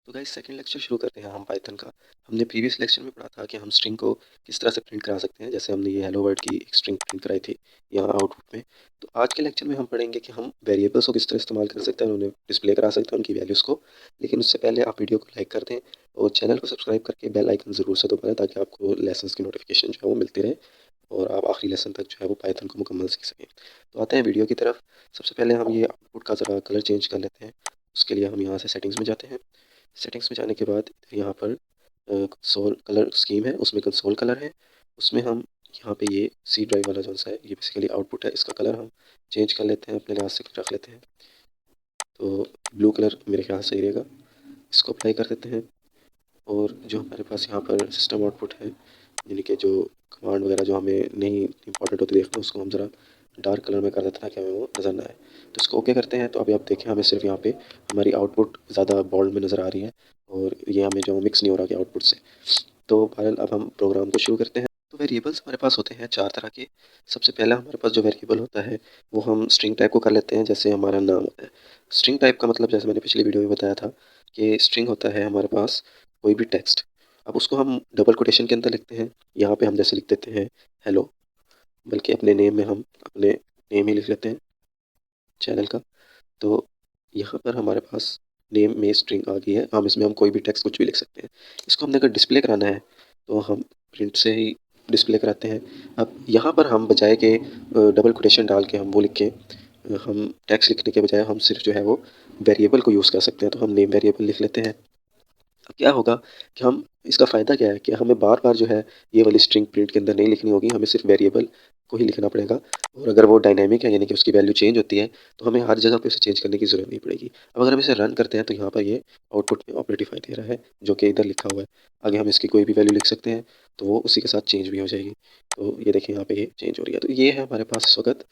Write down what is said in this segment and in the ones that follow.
तो guys second lecture शुरू करते हैं हम पाइथन का। हमने प्रीवियस लेक्चर में पढ़ा था कि हम स्ट्रिंग को किस तरह से प्रिंट करा सकते हैं। जैसे हमने ये हेलो वर्ल्ड की एक स्ट्रिंग प्रिंट कराई थी यहाँ आउटपुट में। तो आज के लेक्चर में हम पढ़ेंगे कि हम वेरिएबल्स को किस तरह इस्तेमाल कर सकते हैं, उन्हें डिस्प्ले करा सकते हैं, उनकी वैल्यूज़ को। लेकिन उससे पहले आप वीडियो को लाइक कर दें और चैनल को सब्सक्राइब करके बेल आइकन ज़रूर से दबाएं ताकि आपको लेसन्स की नोटिफिकेशन जो है वो मिलती रहे और आप आखिरी लेसन तक जो है वो पाइथन को मुकम्मल सीख सकें। तो आते हैं वीडियो की तरफ। सबसे पहले हम ये आउटपुट का ज़रा कलर चेंज कर लेते हैं। उसके लिए हम यहाँ से सेटिंग्स में जाते हैं। सेटिंग्स में जाने के बाद यहाँ पर कंसोल कलर स्कीम है, उसमें कंसोल कलर है। उसमें हम यहाँ पे ये सी ड्राइव वाला जो सा है ये बेसिकली आउटपुट है, इसका कलर हम चेंज कर लेते हैं, अपने लिहाज से रख लेते हैं। तो ब्लू कलर मेरे ख्याल से सही रहेगा, इसको अप्लाई कर देते हैं। और जो हमारे पास यहाँ पर सिस्टम आउटपुट है, यानी कि जो कमांड वगैरह जो हमें नहीं इंपॉर्टेंट होती देखना, उसको हम ज़रा डार्क कलर में कर देते हैं ताकि हमें वो नज़र ना आए। तो इसको ओके करते हैं। तो अभी आप देखें हमें सिर्फ यहाँ पे हमारी आउटपुट ज़्यादा बोल्ड में नज़र आ रही है और ये हमें जो मिक्स नहीं हो रहा कि आउटपुट से। तो बहरहाल अब हम प्रोग्राम को शुरू करते हैं। तो वेरिएबल्स हमारे पास होते हैं चार तरह के। सबसे पहला हमारे पास जो वेरिएबल होता है वो हम स्ट्रिंग टाइप को कर लेते हैं। जैसे हमारा नाम होता है, स्ट्रिंग टाइप का मतलब जैसे मैंने पिछली वीडियो में बताया था कि स्ट्रिंग होता है हमारे पास कोई भी टेक्स्ट। अब उसको हम डबल कोटेशन के अंदर लिखते हैं। यहाँ पे हम जैसे लिख देते हैं हेलो, बल्कि अपने नेम में हम अपने नेम ही लिख लेते हैं चैनल का। तो यहाँ पर हमारे पास नेम में स्ट्रिंग आ गई है। हम इसमें हम कोई भी टेक्स्ट कुछ भी लिख सकते हैं। इसको हमने अगर डिस्प्ले कराना है तो हम प्रिंट से ही डिस्प्ले कराते हैं। अब यहाँ पर हम बजाय के डबल कोटेशन डाल के हम वो लिख के हम टेक्स्ट लिखने के बजाय हम सिर्फ जो है वो वेरिएबल को यूज़ कर सकते हैं। तो हम नेम वेरिएबल लिख लेते हैं। अब क्या होगा कि हम इसका फ़ायदा क्या है कि हमें बार बार जो है ये वाली स्ट्रिंग प्रिंट के अंदर नहीं लिखनी होगी, हमें सिर्फ वेरिएबल को ही लिखना पड़ेगा। और अगर वो डायनेमिक है यानी कि उसकी वैल्यू चेंज होती है तो हमें हर जगह पे उसे चेंज करने की ज़रूरत नहीं पड़ेगी। अब अगर हम इसे रन करते हैं तो यहाँ पर ये आउटपुट में ऑपरेटिफाई दे रहा है जो कि इधर लिखा हुआ है। आगे हम इसकी कोई भी वैल्यू लिख सकते हैं तो वो उसी के साथ चेंज भी हो जाएगी। तो ये देखिए यहाँ पे ये चेंज हो रही है। तो ये है हमारे पास इस वक्त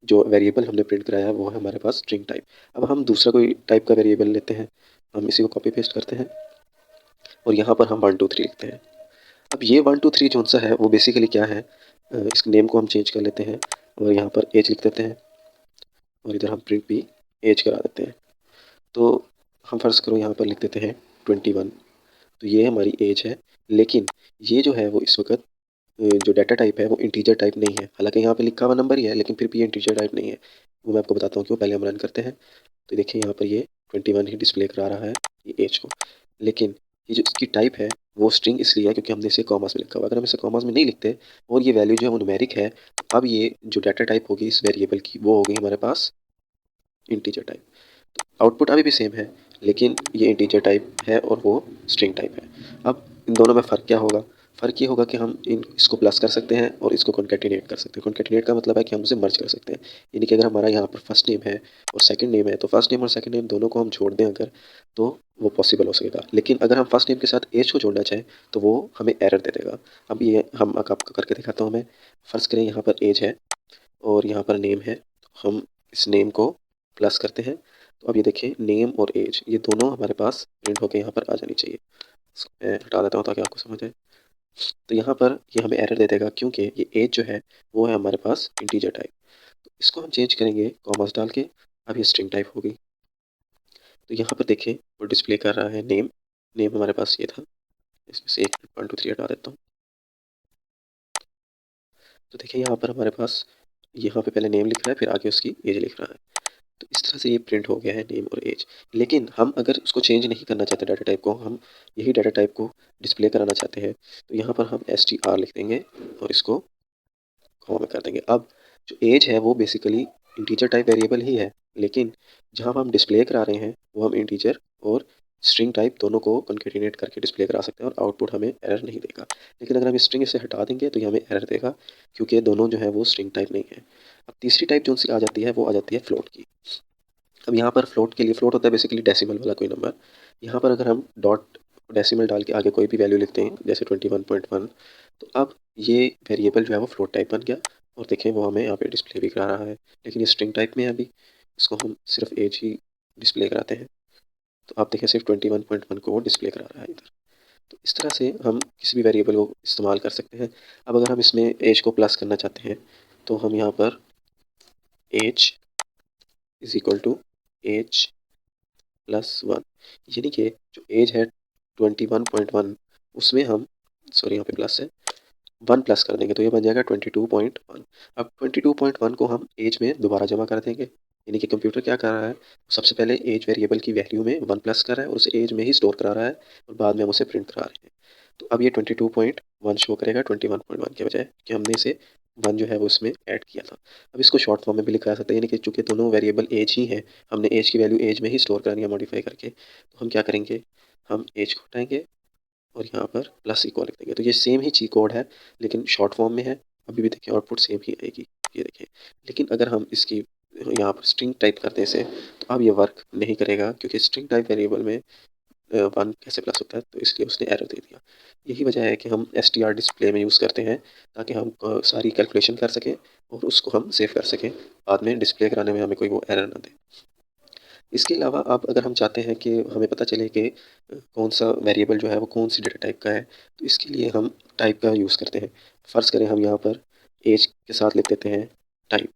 जो वेरिएबल हमने प्रिंट कराया है वो है हमारे पास स्ट्रिंग टाइप। अब हम दूसरा कोई टाइप का वेरिएबल लेते हैं, हम इसी को कॉपी पेस्ट करते हैं और यहाँ पर हम 1 2 3 लिखते हैं। अब ये 1 2 3 जो सा है वो बेसिकली क्या है, इस नेम को हम चेंज कर लेते हैं और यहाँ पर एज लिख देते हैं और इधर हम प्रिंट भी एज करा देते हैं। तो हम फ़र्ज़ करो यहाँ पर लिख देते हैं 21। तो ये हमारी एज है। लेकिन ये जो है वो इस वक्त जो डाटा टाइप है वो इंटीजर टाइप नहीं है। हालांकि यहाँ पे लिखा हुआ नंबर ही है लेकिन फिर भी ये इंटीजर टाइप नहीं है। वो मैं आपको बताता हूँ क्यों। पहले हम रन करते हैं तो देखिए यहाँ पर ये 21 ही डिस्प्ले करा रहा है ये एज को। लेकिन ये जो इसकी टाइप है वो स्ट्रिंग इसलिए है क्योंकि हमने इसे कॉमास में लिखा हुआ। अगर हम इसे कॉमास में नहीं लिखते और ये वैल्यू जो है वो न्यूमेरिक है, तो अब ये जो डाटा टाइप होगी इस वेरिएबल की वो होगी हमारे पास इंटीजर टाइप। आउटपुट अभी भी सेम है लेकिन ये इंटीजर टाइप है और वो स्ट्रिंग टाइप है। अब इन दोनों में फ़र्क क्या होगा? फ़र्क ये होगा कि हम इसको प्लस कर सकते हैं और इसको कॉन्कैटिनेट कर सकते हैं। कॉन्कैटिनेट का मतलब है कि हम उसे मर्ज कर सकते हैं। यानी कि अगर हमारा यहाँ पर फर्स्ट नेम है और सेकंड नेम है तो फर्स्ट नेम और सेकंड नेम दोनों को हम जोड़ दें अगर, तो वो पॉसिबल हो सकेगा। लेकिन अगर हम फर्स्ट नेम के साथ एज को जोड़ना चाहें तो वो हमें एरर दे देगा। अब ये हम आपको करके दिखाता हूँ मैं। फ़र्ज़ करें यहाँ पर एज है और यहाँ पर नेम है। हम इस नेम को प्लस करते हैं तो अब ये देखिए नेम और एज ये दोनों हमारे पास प्रिंट होकर यहाँ पर आ जानी चाहिए। इसको मैं हटा देता हूँ ताकि आपको समझ आए। तो यहाँ पर ये हमें एरर दे देगा क्योंकि ये एज जो है वो है हमारे पास इंटीजर टाइप। तो इसको हम चेंज करेंगे कॉमास डाल के। अब ये स्ट्रिंग टाइप होगी। तो यहाँ पर देखिए वो डिस्प्ले कर रहा है नेम। नेम हमारे पास ये था, इसमें से एक 1 2 3 हटा देता हूँ। तो देखिए यहाँ पर हमारे पास यहाँ पे पहले नेम लिख रहा है फिर आगे उसकी एज लिख रहा है। तो इस तरह से ये प्रिंट हो गया है नेम और एज। लेकिन हम अगर उसको चेंज नहीं करना चाहते डाटा टाइप को, हम यही डाटा टाइप को डिस्प्ले कराना चाहते हैं तो यहाँ पर हम str लिख देंगे और इसको कॉमा में कर देंगे। अब जो एज है वो बेसिकली इंटीजर टाइप वेरिएबल ही है, लेकिन जहाँ हम डिस्प्ले करा रहे हैं वो हम इंटीजर और स्ट्रिंग टाइप दोनों को कॉन्केटिनेट करके डिस्प्ले करा सकते हैं और आउटपुट हमें एरर नहीं देगा। लेकिन अगर हम स्ट्रिंग इसे हटा देंगे तो ये हमें एरर देगा क्योंकि दोनों जो है वो स्ट्रिंग टाइप नहीं है। अब तीसरी टाइप जो सी आ जाती है वो आ जाती है फ्लोट की। अब यहाँ पर फ्लोट के लिए, फ्लोट होता है बेसिकली डेसिमल वाला कोई नंबर। यहाँ पर अगर हम डॉट डेसिमल डाल के आगे कोई भी वैल्यू लिखते हैं जैसे 21.1, तो अब ये वेरिएबल जो है वो फ्लोट टाइप बन गया और देखें वो हमें यहाँ पे डिस्प्ले भी करा रहा है। लेकिन ये स्ट्रिंग टाइप में है अभी, इसको हम सिर्फ एज ही डिस्प्ले कराते हैं। तो आप देखें सिर्फ 21.1 को वो डिस्प्ले करा रहा है इधर। तो इस तरह से हम किसी भी वेरिएबल को इस्तेमाल कर सकते हैं। अब अगर हम इसमें एज को प्लस करना चाहते हैं तो हम यहाँ पर age is equal to age plus 1, यानी कि जो एज है 21.1 उसमें हम, सॉरी यहाँ पे प्लस है, 1 प्लस कर देंगे तो ये बन जाएगा 22.1। अब 22.1 को हम एज में दोबारा जमा कर देंगे, यानी कि कंप्यूटर क्या कर रहा है, सबसे पहले एज वेरिएबल की वैल्यू में 1 प्लस कर रहा है और उसे एज में ही स्टोर करा रहा है और बाद में हम उसे प्रिंट करा रहे हैं। तो अब ये 22.1 शो करेगा 21.1 के बजाय कि हमने इसे 1 जो है वो इसमें ऐड किया था। अब इसको शॉर्ट फॉर्म में भी लिखा जा सकता है, यानी कि चूंकि दोनों वेरिएबल एज ही है, हमने एज की वैल्यू एज में ही स्टोर करनी है मॉडिफाई करके, तो हम क्या करेंगे, हम एज को हटाएंगे और यहाँ पर प्लस इक्वल लिख देंगे। तो ये सेम ही ची कोड है लेकिन शॉर्ट फॉर्म में है। अभी भी देखिए आउटपुट सेम ही आएगी, ये देखिए। लेकिन अगर हम इसकी यहाँ पर स्ट्रिंग टाइप करते हैं इसे, तो अब ये वर्क नहीं करेगा क्योंकि स्ट्रिंग टाइप वेरिएबल में 1 कैसे प्लस होता है, तो इसलिए उसने एरर दे दिया। यही वजह है कि हम str डिस्प्ले में यूज़ करते हैं ताकि हम सारी कैलकुलेशन कर सकें और उसको हम सेव कर सकें, बाद में डिस्प्ले कराने में हमें कोई वो एरर ना दे। इसके अलावा अब अगर हम चाहते हैं कि हमें पता चले कि कौन सा वेरिएबल जो है वो कौन सी डेटा टाइप का है, तो इसके लिए हम टाइप का यूज़ करते हैं। फ़र्ज़ करें हम यहाँ पर एज के साथ लिख देते हैं टाइप,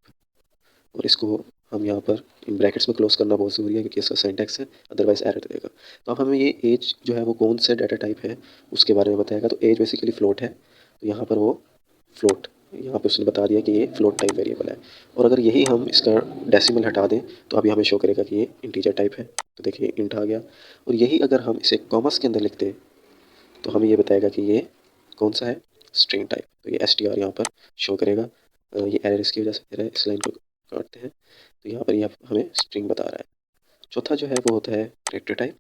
और इसको हम यहाँ पर इन ब्रैकेट्स में क्लोज करना बहुत ज़रूरी है क्योंकि इसका सिंटैक्स है, अदरवाइज़ एरर देगा। तो अब हमें ये एज जो है वो कौन सा डाटा टाइप है उसके बारे में बताएगा। तो एज बेसिकली फ्लोट है, तो यहाँ पर वो फ्लोट, यहाँ पे उसने बता दिया कि ये फ्लोट टाइप वेरिएबल है। और अगर यही हम इसका डेसिमल हटा दें तो अभी हमें शो करेगा कि ये इंटीजर टाइप है। तो देखिए इंट आ गया। और यही अगर हम इसे कॉमर्स के अंदर लिख दें तो हमें ये बताएगा कि ये कौन सा है, स्ट्रिंग टाइप। तो ये str यहाँ पर शो करेगा। ये एरर इसकी वजह से दे रहा है, इस लाइन को काटते हैं। तो यहाँ पर ये हमें स्ट्रिंग बता रहा है। चौथा जो है वो होता है करेक्टर टाइप।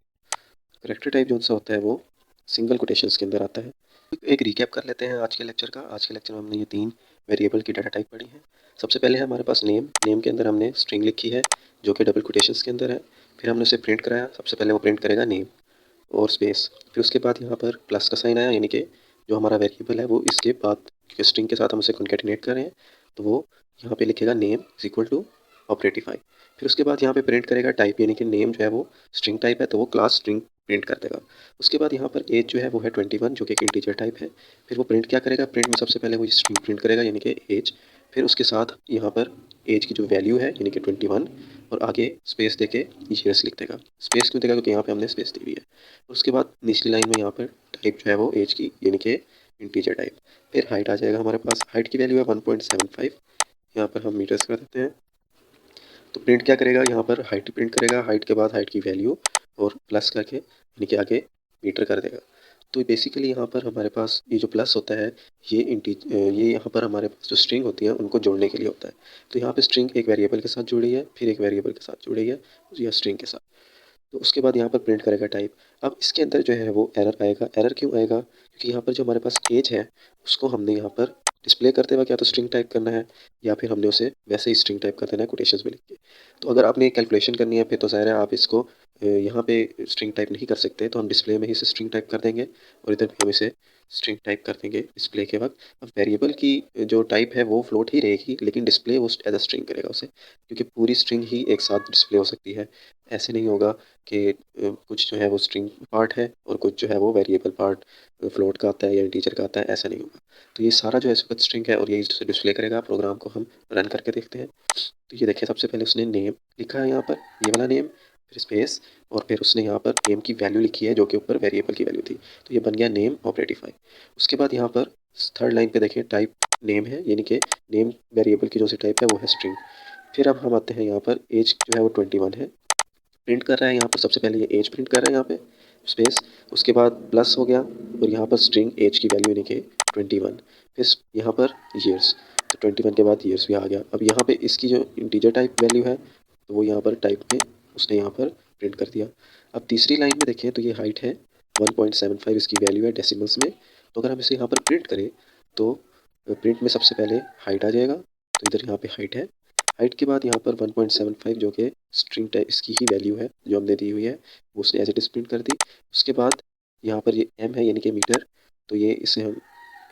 करेक्टर टाइप जो सा होता है वो सिंगल कोटेशंस के अंदर आता है। एक रिकैप कर लेते हैं आज के लेक्चर का। आज के लेक्चर में हमने ये 3 वेरिएबल की डाटा टाइप पढ़ी है। सबसे पहले है हमारे पास नेम। नेम के अंदर हमने स्ट्रिंग लिखी है जो कि डबल कोटेशंस के अंदर है। फिर हमने उसे प्रिंट कराया। सबसे पहले वो प्रिंट करेगा नेम और स्पेस। फिर उसके बाद यहाँ पर प्लस का साइन आया, यानी कि जो हमारा वेरिएबल है वो इसके बाद स्ट्रिंग के साथ हम उसे कॉन्केटिनेट कर रहे हैं, तो वो यहाँ पे लिखेगा नेम इज इक्वल टू ऑपरेटिफाई। फिर उसके बाद यहाँ पे प्रिंट करेगा टाइप, यानी कि नेम जो है वो स्ट्रिंग टाइप है तो वो क्लास स्ट्रिंग प्रिंट कर देगा। उसके बाद यहाँ पर एज जो है वो है 21 जो कि एक इंटीजर टाइप है। फिर वो प्रिंट क्या करेगा, प्रिंट में सबसे पहले वो स्ट्रिंग प्रिंट करेगा यानी कि एज। फिर उसके साथ यहाँ पर एज की जो वैल्यू है यानी कि 21 और आगे स्पेस देके ईयर्स लिख देगा। स्पेस क्यों देगा, क्योंकि यहाँ पे हमने स्पेस दी हुई है। उसके बाद निचली लाइन में यहाँ पर टाइप जो है वो एज की यानी कि इंटीजर टाइप। फिर हाइट आ जाएगा हमारे पास। हाइट की वैल्यू है 1.75। यहाँ पर हम मीटर्स कर देते हैं। तो प्रिंट क्या करेगा, यहाँ पर हाइट प्रिंट करेगा, हाइट के बाद हाइट की वैल्यू और प्लस करके यानी कि आगे मीटर कर देगा। तो बेसिकली यहाँ पर हमारे पास ये जो प्लस होता है ये यहाँ पर हमारे पास जो स्ट्रिंग होती है उनको जोड़ने के लिए होता है। तो यहाँ पे स्ट्रिंग एक वेरिएबल के साथ जुड़ी है, फिर एक वेरिएबल के साथ जुड़ी है या स्ट्रिंग के साथ। तो उसके बाद यहाँ पर प्रिंट करेगा टाइप। अब इसके अंदर जो है वो एरर आएगा। एरर क्यों आएगा, क्योंकि यहाँ पर जो हमारे पास एज है उसको हमने यहाँ पर डिस्प्ले करते वक्त या तो स्ट्रिंग टाइप करना है या फिर हमने उसे वैसे ही स्ट्रिंग टाइप कर देना है कोटेशंस में लिख के। तो अगर आपने कैलकुलेशन करनी है फिर तो ज़ाहिर है आप इसको यहाँ पे स्ट्रिंग टाइप नहीं कर सकते, तो हम डिस्प्ले में ही इसे स्ट्रिंग टाइप कर देंगे और इधर भी हम इसे स्ट्रिंग टाइप कर देंगे डिस्प्ले के वक्त। अब वेरिएबल की जो टाइप है वो फ्लोट ही रहेगी लेकिन डिस्प्ले वो एज अ स्ट्रिंग करेगा उसे, क्योंकि पूरी स्ट्रिंग ही एक साथ डिस्प्ले हो सकती है। ऐसे नहीं होगा कि कुछ जो है वो स्ट्रिंग पार्ट है और कुछ जो है वो वेरिएबल पार्ट फ्लोट का आता है या इंटीजर का आता है, ऐसा नहीं होगा। तो ये सारा जो है इस वक्त स्ट्रिंग है और यही डिस्प्ले करेगा। प्रोग्राम को हम रन करके देखते हैं। तो ये देखिए सबसे पहले उसने नेम लिखा है यहाँ पर, ये वाला नेम, फिर स्पेस और फिर उसने यहाँ पर नेम की वैल्यू लिखी है जो कि ऊपर वेरिएबल की वैल्यू थी। तो ये बन गया नेम ऑपरेटिफाई। उसके बाद यहाँ पर थर्ड लाइन पे देखिए टाइप नेम है, यानी कि नेम वेरिएबल की जो सी टाइप है वो है स्ट्रिंग। फिर अब हम आते हैं यहाँ पर एज जो है वो 21 है, प्रिंट कर रहा है यहाँ पर। सबसे पहले ये एज प्रिंट कर रहा है यहाँ पे स्पेस, उसके बाद प्लस हो गया और यहाँ पर स्ट्रिंग एज की वैल्यू यानी कि 21, फिर यहाँ पर ईयर्स। तो 21 के बाद ईयर्स भी आ गया। अब यहाँ पे इसकी जो इंटीजर टाइप वैल्यू है तो वो यहाँ पर टाइप में उसने यहाँ पर प्रिंट कर दिया। अब तीसरी लाइन में देखें तो ये हाइट है 1.75 इसकी वैल्यू है डेसिमल्स में। तो अगर हम इसे यहाँ पर प्रिंट करें तो प्रिंट में सबसे पहले हाइट आ जाएगा, तो इधर यहाँ पे हाइट है। हाइट के बाद यहाँ पर 1.75 जो कि स्ट्रिंग टाइप इसकी ही वैल्यू है जो हमने दी हुई है वो उसने एज इट इज प्रिंट कर दी। उसके बाद यहाँ पर ये एम है यानी कि मीटर, तो ये इसे हम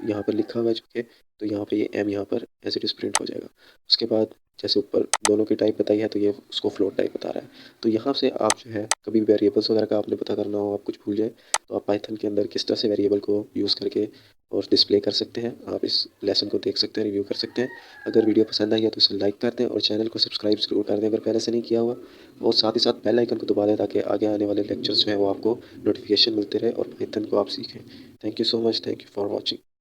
यहाँ पर लिखा हुआ है जो कि, तो यहाँ पे ये एम यहाँ पर एज इट इज प्रिंट हो जाएगा। उसके बाद जैसे ऊपर दोनों की टाइप बताई है तो ये उसको फ्लोट टाइप बता रहा है। तो यहाँ से आप जो है कभी वेरिएबल्स वगैरह का आपने पता करना हो, आप कुछ भूल जाए, तो आप पाइथन के अंदर किस तरह से वेरिएबल को यूज़ करके और डिस्प्ले कर सकते हैं। आप इस लेसन को देख सकते हैं, रिव्यू कर सकते हैं। अगर वीडियो पसंद आई है तो इसे लाइक कर दें और चैनल को सब्सक्राइब ज़रूर कर दें अगर पहले से नहीं किया हुआ, और साथ ही साथ बेल आइकन को दबा दें ताकि आगे आने वाले लेक्चर्स जो हैं वो आपको नोटिफिकेशन मिलते रहे और पाइथन को आप सीखें। Thank you so much, thank you for watching.